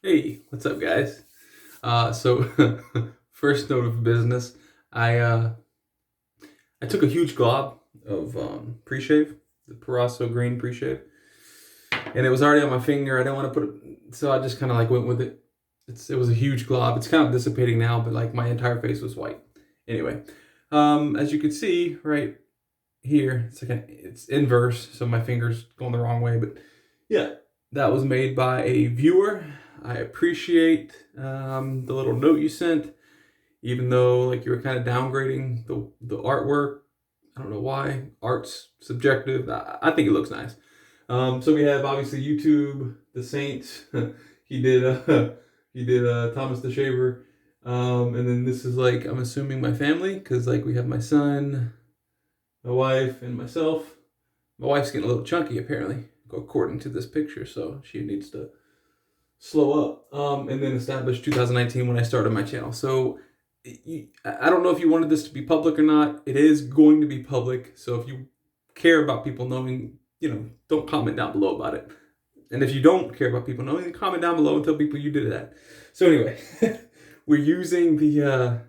Hey, what's up, guys? So first note of business, I took a huge glob of pre-shave, the Proraso green pre-shave, and it was already on my finger. I didn't want to put it, so I just kind of like went with it. It was a huge glob. It's kind of dissipating now, but like my entire face was white. Anyway, as you can see right here, it's inverse, so my finger's going the wrong way. But yeah, that was made by a viewer. I appreciate the little note you sent, even though like you were kind of downgrading the artwork. I don't know why. Art's subjective. I think it looks nice. So we have obviously YouTube, the Saints. he did he did Thomas the Shaver, and then this is like I'm assuming my family because like we have my son, my wife, and myself. My wife's getting a little chunky apparently, according to this picture, so she needs to slow up. And then established 2019 when I started my channel. So I don't know if you wanted this to be public or not. It is going to be public. So if you care about people knowing, don't comment down below about it. And if you don't care about people knowing, then comment down below and tell people you did that. So anyway, we're using the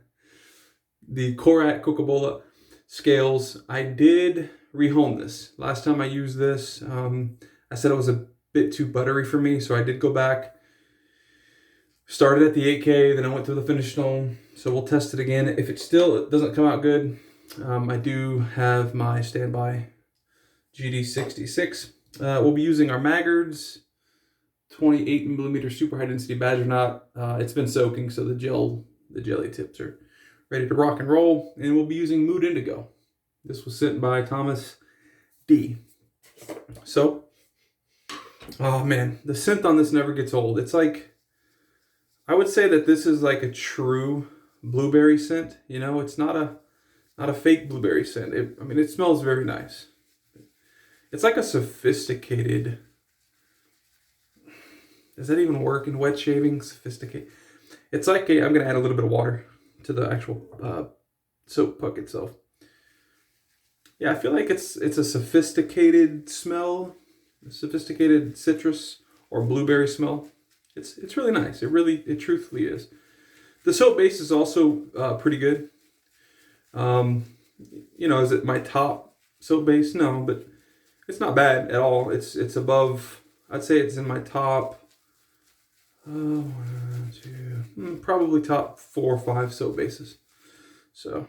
Koraat Coca-Cola scales. I did rehome this. Last time I used this, I said it was a bit too buttery for me, so I did go back. Started at the 8K, then I went to the finish stone. So we'll test it again. If it still doesn't come out good, I do have my standby GD66. We'll be using our Maggard's 28mm super high density badger knot. It's been soaking, so the jelly tips are ready to rock and roll. And we'll be using Mood Indigo. This was sent by Thomas D. So, oh man, the scent on this never gets old. It's like, I would say that this is like a true blueberry scent. It's not a fake blueberry scent. It smells very nice. It's like a sophisticated. Does that even work in wet shaving? Sophisticated. It's like I'm gonna add a little bit of water to the actual soap puck itself. Yeah, I feel like it's a sophisticated smell, a sophisticated citrus or blueberry smell. It's really nice. It truthfully is. The soap base is also pretty good. Is it my top soap base? No, but it's not bad at all. It's above. I'd say it's in my top. Probably top 4 or 5 soap bases. So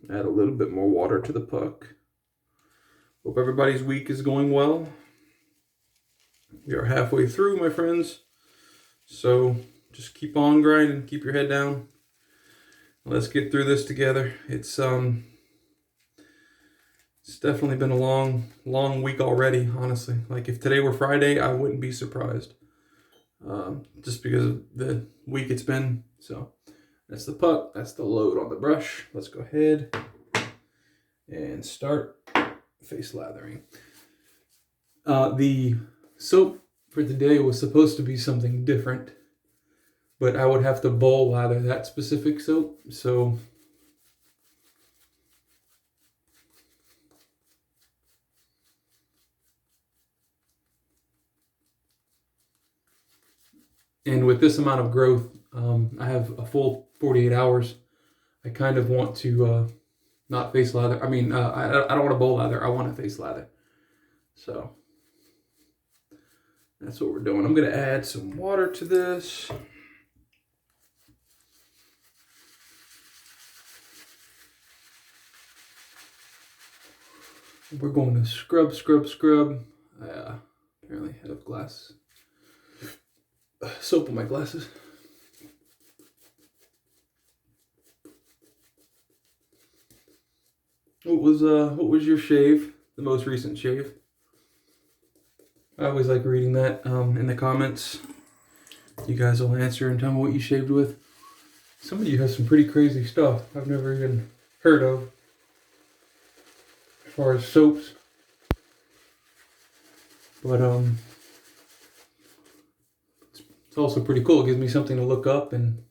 add a little bit more water to the puck. Hope everybody's week is going well. We are halfway through, my friends. So just keep on grinding, keep your head down. Let's get through this together. It's definitely been a long week already, honestly. Like if today were Friday, I wouldn't be surprised. Just because of the week it's been. So that's the puck, that's the load on the brush. Let's go ahead and start face lathering. The soap for today was supposed to be something different, but I would have to bowl lather that specific soap. So and with this amount of growth, I have a full 48 hours. I kind of want to not face lather. I don't want to bowl lather. I want to face lather. So that's what we're doing. I'm going to add some water to this. We're going to scrub. Apparently I have glass soap on my glasses. What was your shave? The most recent shave? I always like reading that in the comments. You guys will answer and tell me what you shaved with. Some of you have some pretty crazy stuff I've never even heard of as far as soaps. But it's also pretty cool. It gives me something to look up, and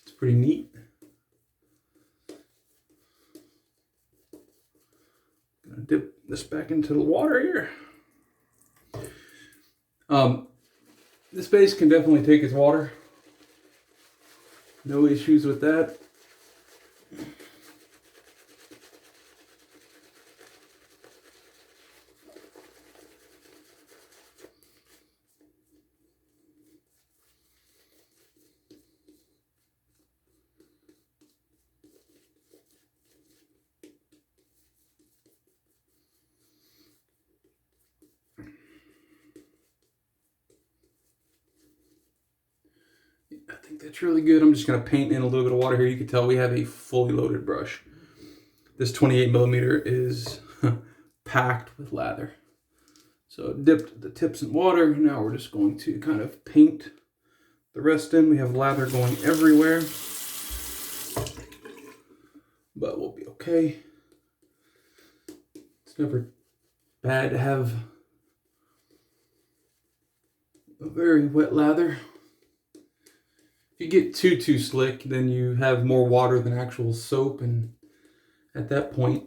it's pretty neat. Gonna dip this back into the water here. This base can definitely take its water. No issues with that. I think that's really good. I'm just going to paint in a little bit of water here. You can tell we have a fully loaded brush. This 28 millimeter is packed with lather. So dipped the tips in water. Now we're just going to kind of paint the rest in. We have lather going everywhere, but we'll be okay. It's never bad to have a very wet lather. If you get too slick, then you have more water than actual soap, and at that point,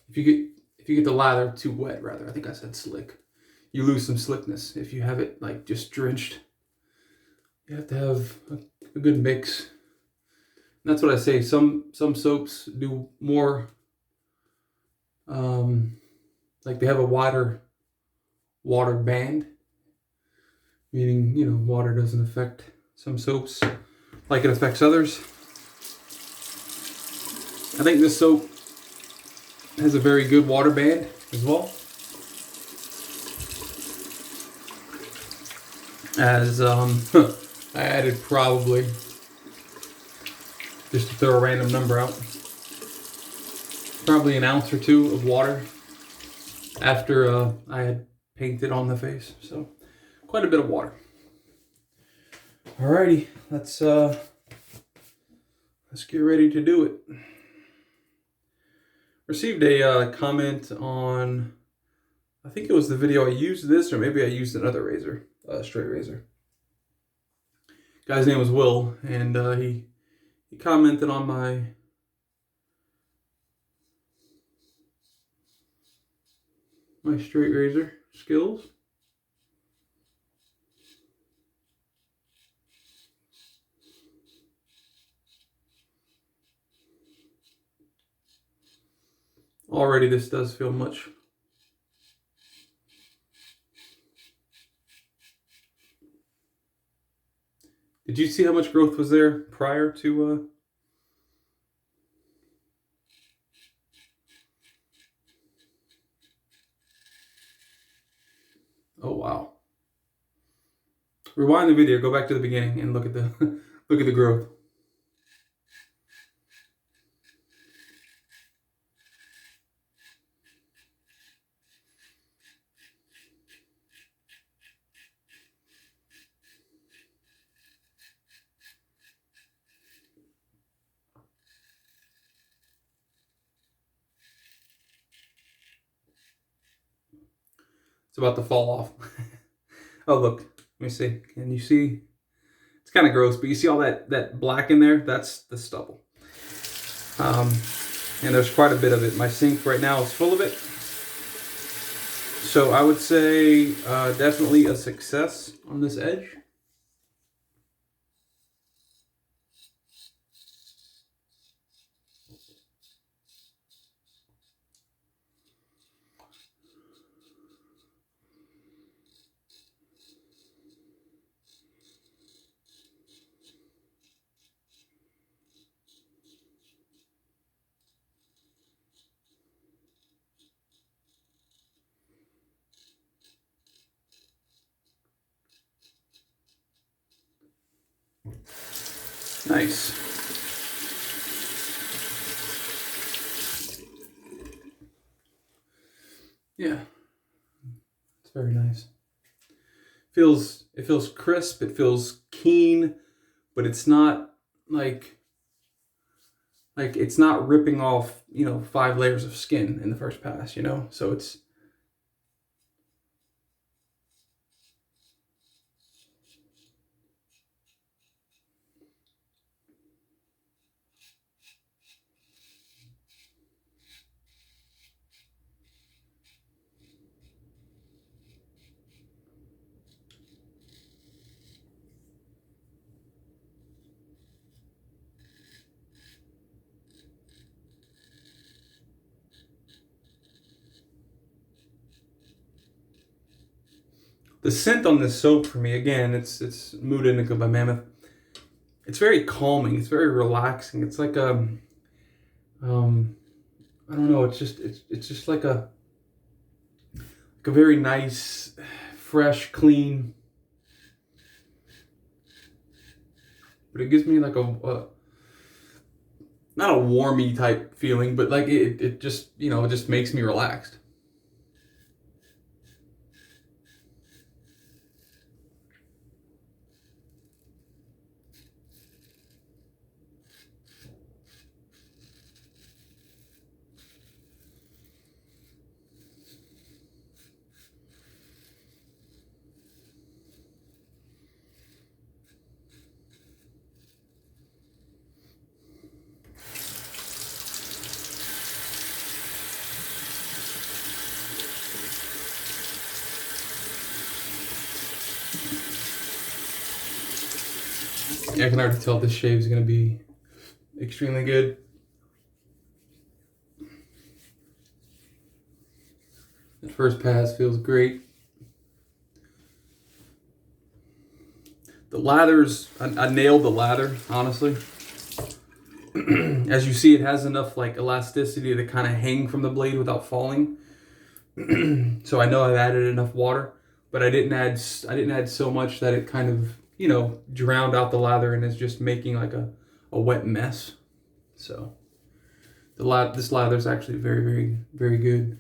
if you get the lather too wet, rather, I think I said slick, you lose some slickness. If you have it like just drenched, you have to have a good mix. And that's what I say. Some soaps do more, like they have a wider water band, meaning, you know, water doesn't affect some soaps like it affects others. I think this soap has a very good water band as well. As I added probably, just to throw a random number out, probably an ounce or two of water after I had painted on the face. So quite a bit of water. Alrighty, let's get ready to do it. Received a comment on, I think it was the video I used this, or maybe I used another razor, straight razor. Guy's name was Will, and he commented on my straight razor skills. Already this does feel much. Did you see how much growth was there prior to Oh wow. Rewind the video, go back to the beginning and look at the look at the growth. It's about to fall off. Oh, look. Let me see. Can you see? It's kind of gross, but you see all that black in there? That's the stubble. And there's quite a bit of it. My sink right now is full of it. So I would say definitely a success on this edge. Nice. Yeah, it's very nice. It feels crisp. It feels keen, but it's not like it's not ripping off, you know, 5 layers of skin in the first pass, you know. So it's The scent on this soap for me, again, it's Mood Indigo by Mammoth. It's very calming. It's very relaxing. It's like a, I don't know. It's just like a very nice, fresh, clean. But it gives me like a not a warmy type feeling, but like it just, you know, it just makes me relaxed. I can already tell this shave is going to be extremely good. The first pass feels great. The lathers, I nailed the lather, honestly. As you see, it has enough like elasticity to kind of hang from the blade without falling. So I know I've added enough water, but I didn't add so much that it kind of, you know, drowned out the lather and is just making like a wet mess. So this lather is actually very, very, very good.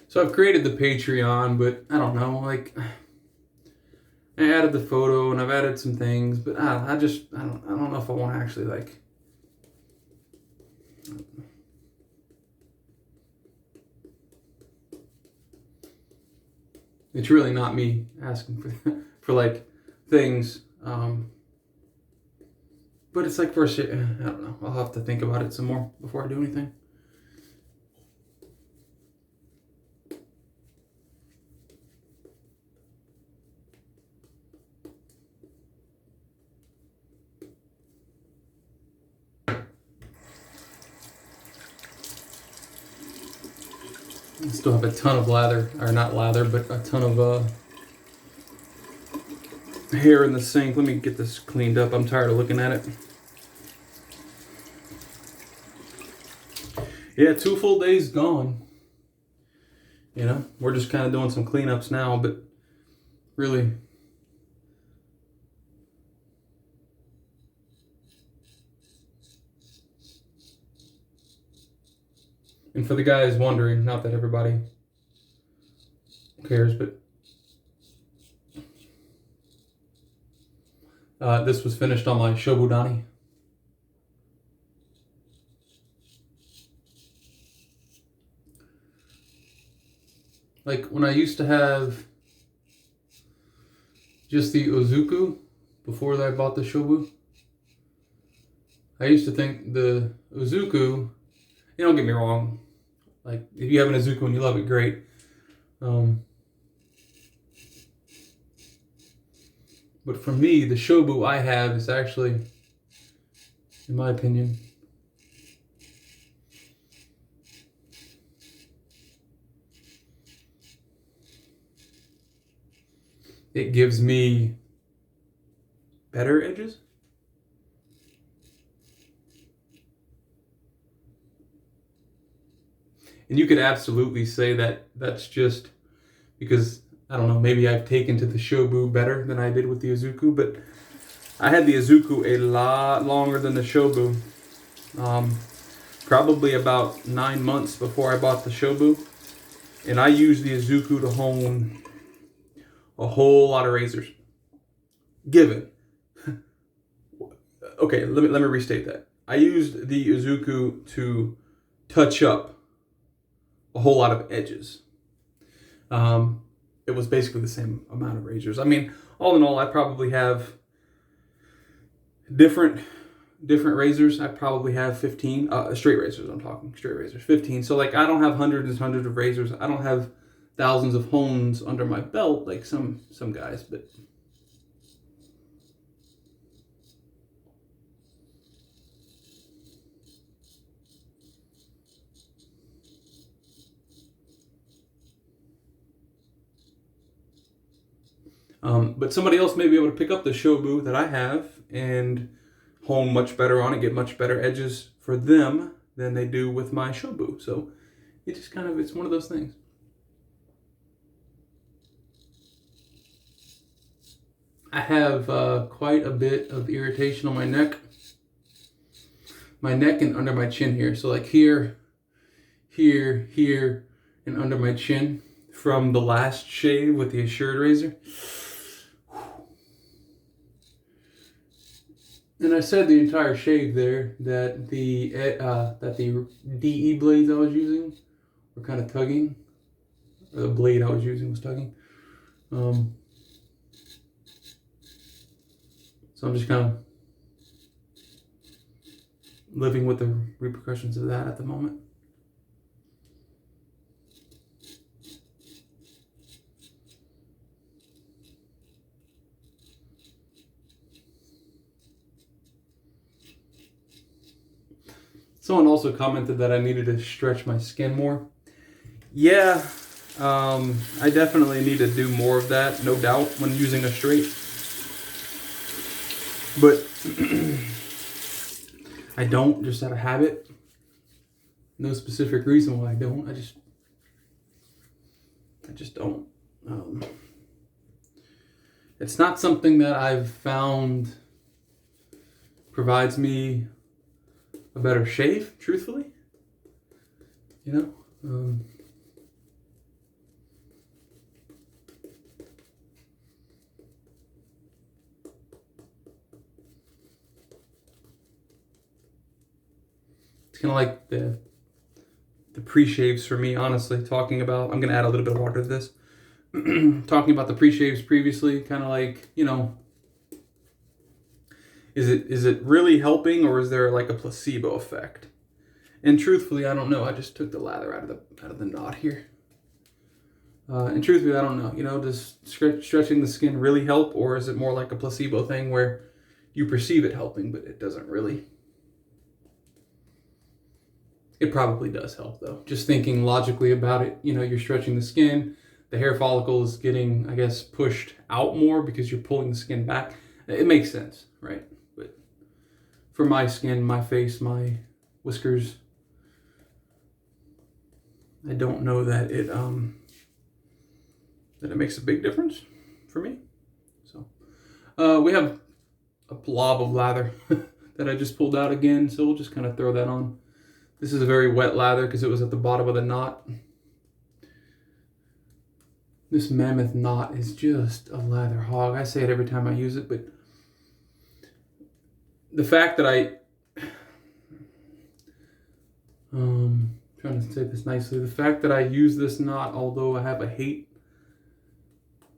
So I've created the Patreon, but I don't know, like I added the photo and I've added some things, but I don't know if I want to actually like. It's really not me asking for like things, but it's like for a shit. I don't know. I'll have to think about it some more before I do anything. I still have a ton of lather, or not lather, but a ton of hair in the sink. Let me get this cleaned up. I'm tired of looking at it. Yeah, 2 full days gone. You know, we're just kind of doing some cleanups now, but really. And for the guys wondering, not that everybody cares, but this was finished on my Shobudani. Like when I used to have just the Ozuku before I bought the Shobu, I used to think the Ozuku, don't get me wrong, like if you have an Ozuku and you love it, great. But for me, the Shobu I have is actually, in my opinion, it gives me better edges. And you could absolutely say that that's just because, I don't know, maybe I've taken to the Shobu better than I did with the Izuku, but I had the Izuku a lot longer than the Shobu. Probably about 9 months before I bought the Shobu. And I used the Izuku to hone a whole lot of razors. Given. Okay, let me restate that. I used the Izuku to touch up a whole lot of edges. It was basically the same amount of razors. I mean, all in all, I probably have different razors. I probably have 15 straight razors. I'm talking straight razors, 15. So like, I don't have hundreds and hundreds of razors. I don't have thousands of hones under my belt like some guys, but But somebody else may be able to pick up the Shobu that I have and hone much better on it, get much better edges for them than they do with my Shobu. So it just kind of, it's one of those things. I have quite a bit of irritation on my neck and under my chin here. So like here, and under my chin from the last shave with the Assured razor. And I said the entire shave there that the DE blades I was using were kind of tugging, or the blade I was using was tugging. So I'm just kind of living with the repercussions of that at the moment. Someone also commented that I needed to stretch my skin more. Yeah, I definitely need to do more of that, no doubt, when using a straight. But I don't, just out of habit. No specific reason why I don't. I just don't. It's not something that I've found provides me a better shave, truthfully. You know? It's kind of like the pre-shaves for me, honestly, talking about, I'm going to add a little bit of water to this. Talking about the pre-shaves previously, kind of like, you know, is it really helping, or is there like a placebo effect? And truthfully, I don't know. I just took the lather out of the knot here. And truthfully, I don't know. You know, does stretching the skin really help, or is it more like a placebo thing where you perceive it helping, but it doesn't really? It probably does help, though. Just thinking logically about it, you know, you're stretching the skin, the hair follicle is getting, I guess, pushed out more because you're pulling the skin back. It makes sense, right? But for my skin, my face, my whiskers, I don't know that it makes a big difference for me. So we have a blob of lather that I just pulled out again, so we'll just kind of throw that on. This is a very wet lather because it was at the bottom of the knot. This Mammoth knot is just a lather hog. I say it every time I use it, but the fact that trying to say this nicely, the fact that I use this knot, although I have a hate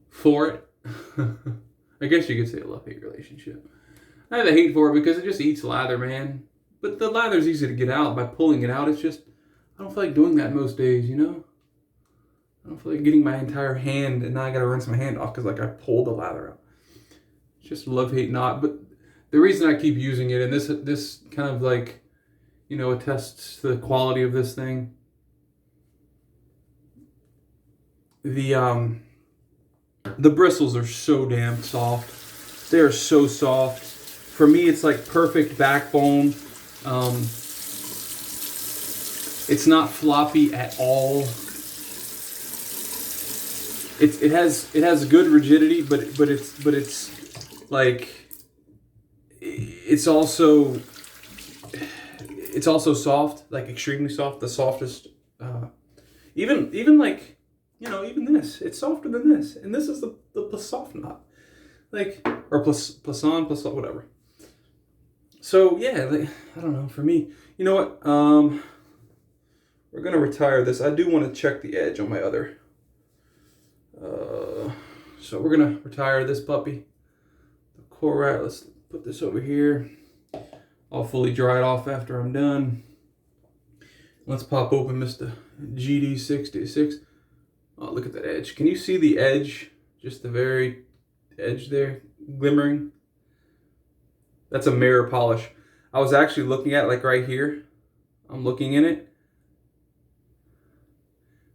for it, I guess you could say a love-hate relationship. I have a hate for it because it just eats lather, man. But the lather's easy to get out by pulling it out. It's just, I don't feel like doing that most days, you know? I don't feel like getting my entire hand, and now I gotta rinse my hand off because like I pulled the lather out. It's just a love-hate knot. But the reason I keep using it, and this kind of like, you know, attests to the quality of this thing. The bristles are so damn soft. They are so soft. For me, it's like perfect backbone. It's not floppy at all. It has good rigidity, but it's like it's also soft, like extremely soft, the softest. Even like, you know, even this, it's softer than this, and this is the soft knot, like, or plason, whatever. So yeah, like, I don't know. For me, you know what? We're gonna retire this. I do want to check the edge on my other. So we're gonna retire this puppy, the Koraat. Let's put this over here. I'll fully dry it off after I'm done. Let's pop open Mr. GD66. Oh, look at that edge. Can you see the edge? Just the very edge there, glimmering. That's a mirror polish. I was actually looking at it, like right here. I'm looking in it.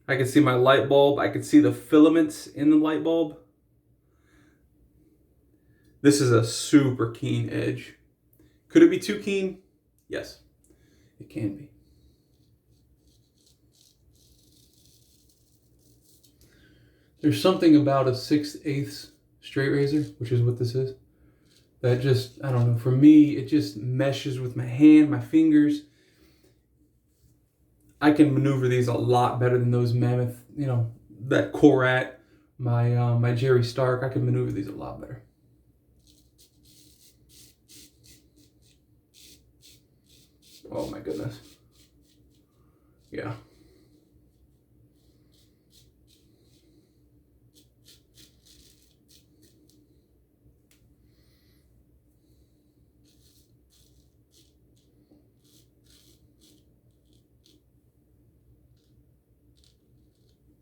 I can see my light bulb. I can see the filaments in the light bulb. This is a super keen edge. Could it be too keen? Yes, it can be. There's something about a 6/8 straight razor, which is what this is, that just, I don't know, for me, it just meshes with my hand, my fingers. I can maneuver these a lot better than those Mammoth, you know, that Koraat, my Jerry Stark. I can maneuver these a lot better. Oh my goodness. Yeah.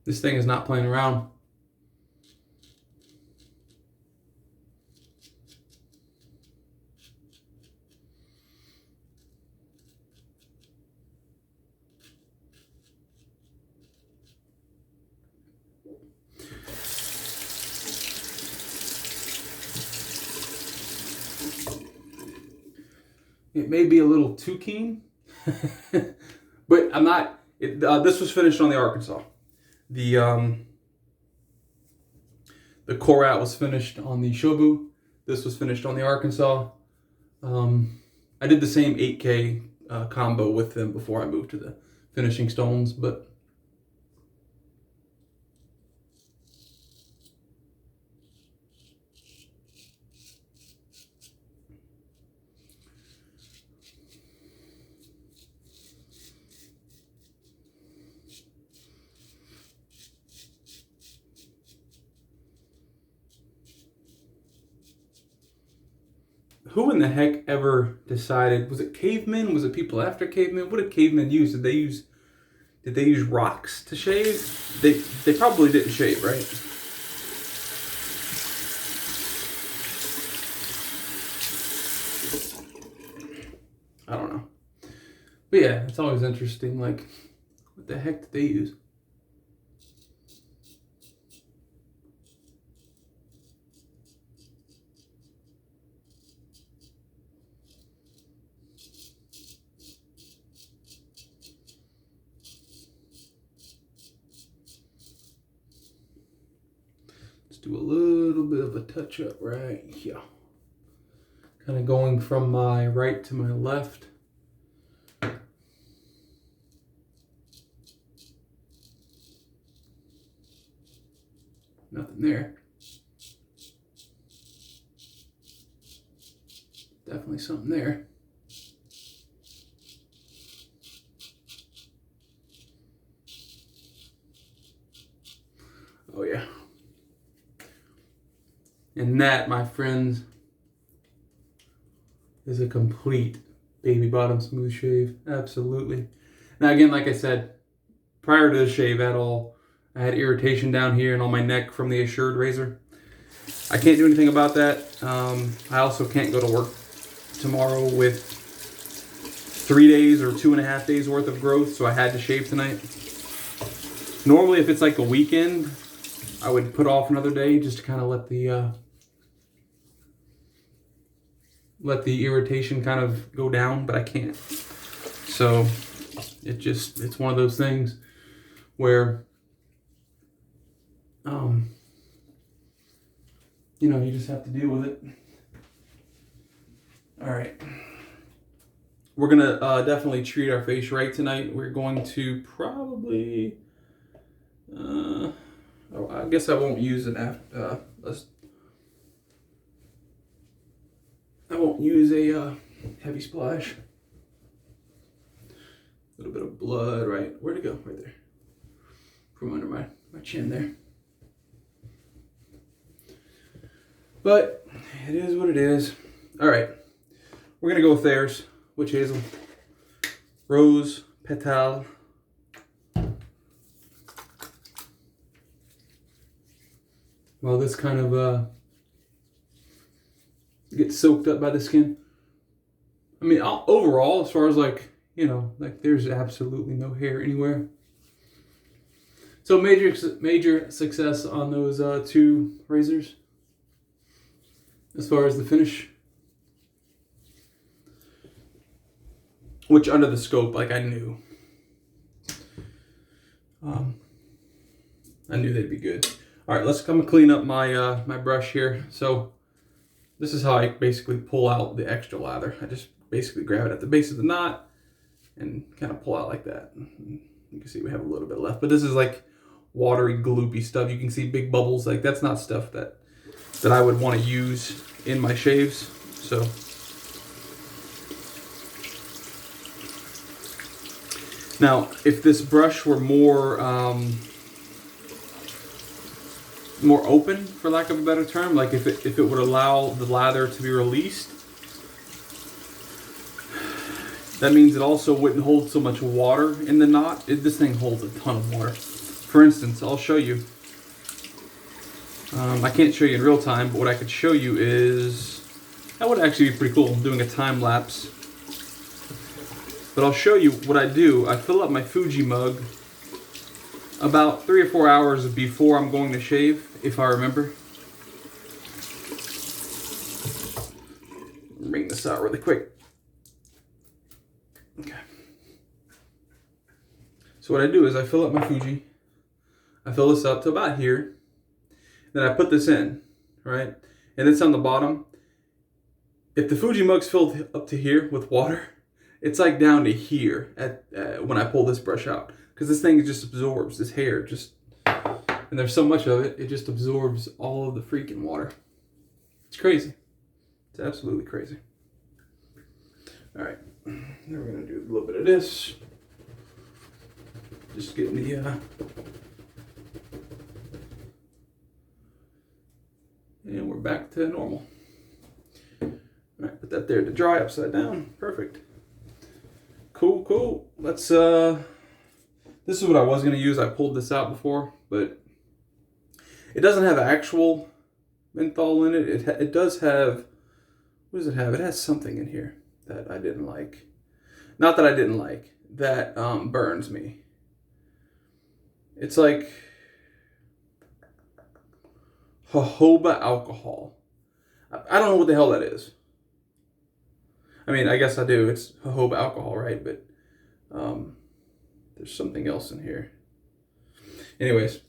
This thing is not playing around. It may be a little too keen, but I'm not. This was finished on the Arkansas. The Koraat was finished on the Shobu. This was finished on the Arkansas. I did the same 8K combo with them before I moved to the finishing stones, but who in the heck ever decided? Was it cavemen? Was it people after cavemen? What did cavemen use? Did they use rocks to shave? They probably didn't shave, right? I don't know. But yeah, it's always interesting, like, what the heck did they use? Do a little bit of a touch up right here. Kind of going from my right to my left. Nothing there. Definitely something there. Oh yeah. And that, my friends, is a complete baby bottom smooth shave. Absolutely. Now again, like I said, prior to the shave at all, I had irritation down here and on my neck from the Assured razor. I can't do anything about that. I also can't go to work tomorrow with 3 days or 2.5 days worth of growth, so I had to shave tonight. Normally, if it's like a weekend, I would put off another day just to kind of let the irritation kind of go down, but I can't. So it's one of those things where you know, you just have to deal with it. All right. We're gonna definitely treat our face right tonight. We're going to probably I guess I won't use an I won't use a heavy splash. A little bit of blood, right? Where'd it go? Right there. From under my chin there. But it is what it is. All right. We're going to go with theirs. Witch hazel. Rose petal. Well, this kind of gets soaked up by the skin. I mean, overall, as far as like, you know, like there's absolutely no hair anywhere. So major success on those two razors. as far as the finish. Which under the scope, like I knew. I knew they'd be good. All right, let's come and clean up my my brush here. So this is how I basically pull out the extra lather. I just basically grab it at the base of the knot and kind of pull out like that. You can see we have a little bit left, but this is like watery, gloopy stuff. You can see big bubbles. Like that's not stuff that I would want to use in my shaves. So now, if this brush were more more open, for lack of a better term, like if it would allow the lather to be released, that means it also wouldn't hold so much water in the knot. This thing holds a ton of water. For instance, I'll show you. I can't show you in real time, but what I could show you is, that would actually be pretty cool, doing a time lapse. But I'll show you what I do. I fill up my Fuji mug about 3 or 4 hours before I'm going to shave, if I remember. Bring this out really quick. Okay. So what I do is I fill up my Fuji. I fill this up to about here. Then I put this in, right? And it's on the bottom. If the Fuji mug's filled up to here with water, it's like down to here at when I pull this brush out. Because this thing just absorbs, this hair just, and there's so much of it, it just absorbs all of the freaking water. It's crazy. It's absolutely crazy. All right, now we're gonna do a little bit of this. Just getting the, and we're back to normal. All right, put that there to dry upside down. Perfect. Cool, cool. Let's, this is what I was going to use. I pulled this out before, but it doesn't have actual menthol in it. It does have, what does it have? It has something in here that I didn't like. Not that I didn't like, that burns me. It's like jojoba alcohol. I don't know what the hell that is. I mean, I guess I do. It's jojoba alcohol, right? But there's something else in here. Anyways,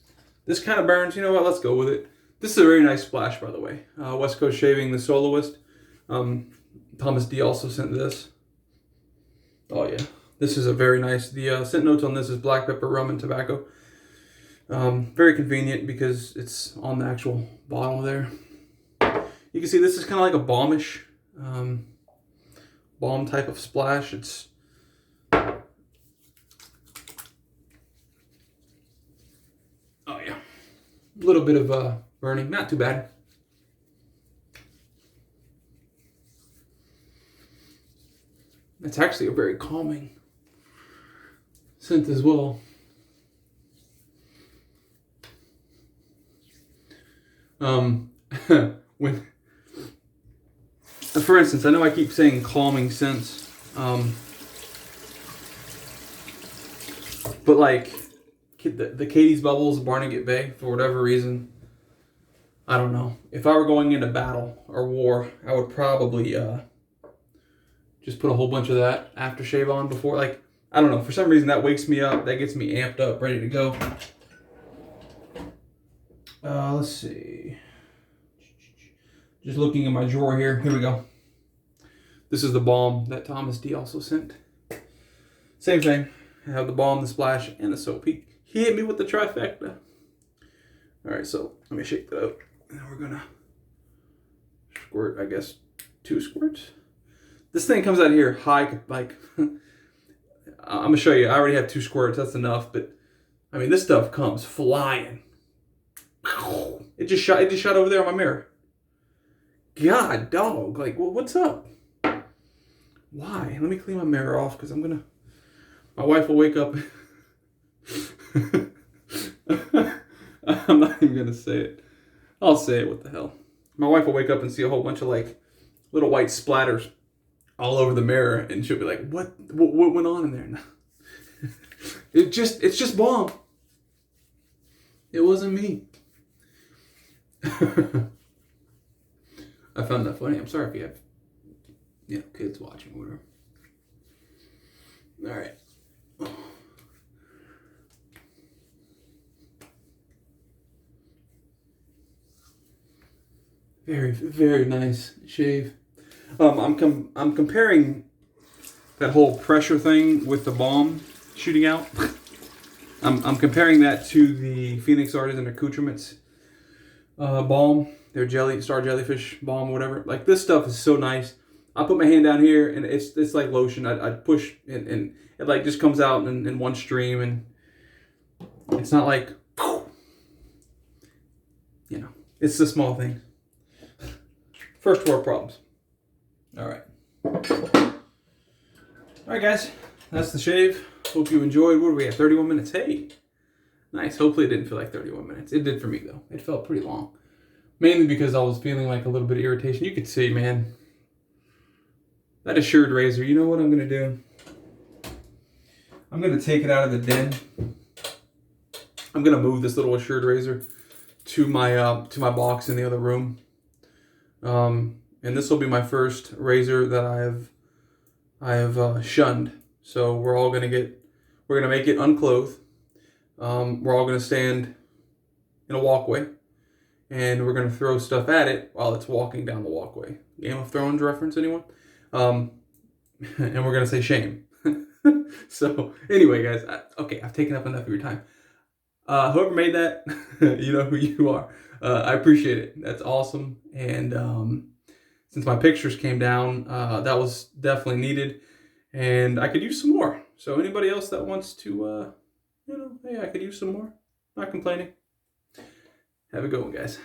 this kind of burns. You know what? Let's go with it. This is a very nice splash, by the way. West Coast Shaving, the Soloist. Thomas D also sent this. Oh, yeah. This is a very nice. The scent notes on this is black pepper, rum, and tobacco. Very convenient because it's on the actual bottle there. You can see this is kind of like a balmish, balm type of splash. It's oh yeah, a little bit of burning, not too bad. It's actually a very calming scent as well. When, for instance, I know I keep saying calming scents, but like the Katie's Bubbles, Barnegat Bay, for whatever reason, I don't know. If I were going into battle or war, I would probably just put a whole bunch of that aftershave on before. Like, I don't know. For some reason, that wakes me up. That gets me amped up, ready to go. Let's see. Just looking in my drawer here. Here we go. This is the balm that Thomas D also sent. Same thing. I have the balm, the splash, and the soap. He hit me with the trifecta. All right, so let me shake that out. And we're gonna squirt, I guess, 2 squirts. This thing comes out here high, like, I'm gonna show you. I already have 2 squirts, that's enough, but I mean, this stuff comes flying. It just shot over there on my mirror. God, dog, like, well, what's up? Why? Let me clean my mirror off, because my wife will wake up. I'm not even gonna say it. I'll say it, what the hell. My wife will wake up and see a whole bunch of, like, little white splatters all over the mirror, and she'll be like, what went on in there? It's just balm. It wasn't me. I found that funny. I'm sorry if you have, kids watching or whatever. All right. Very, very nice shave. I'm comparing that whole pressure thing with the Balm shooting out. I'm comparing that to the Phoenix Artisan Accoutrements balm, their star jellyfish balm, whatever. Like, this stuff is so nice. I put my hand down here and it's like lotion. I push and it like just comes out in one stream, and it's not like, it's the small things. First world problems. All right. All right, guys. That's the shave. Hope you enjoyed. What are we at? 31 minutes. Hey. Nice. Hopefully it didn't feel like 31 minutes. It did for me, though. It felt pretty long. Mainly because I was feeling like a little bit of irritation. You could see, man. That Assured razor. You know what I'm going to do? I'm going to take it out of the den. I'm going to move this little Assured razor to my box in the other room. And this will be my first razor that I have shunned. So we're gonna make it unclothed. We're all gonna stand in a walkway, and we're gonna throw stuff at it while it's walking down the walkway. Game of Thrones reference, anyone? And we're gonna say shame. So anyway, guys, I've taken up enough of your time. Whoever made that, you know who you are. I appreciate it. That's awesome. And since my pictures came down, that was definitely needed, and I could use some more. So anybody else that wants to, hey, I could use some more. Not complaining. Have a good one, guys.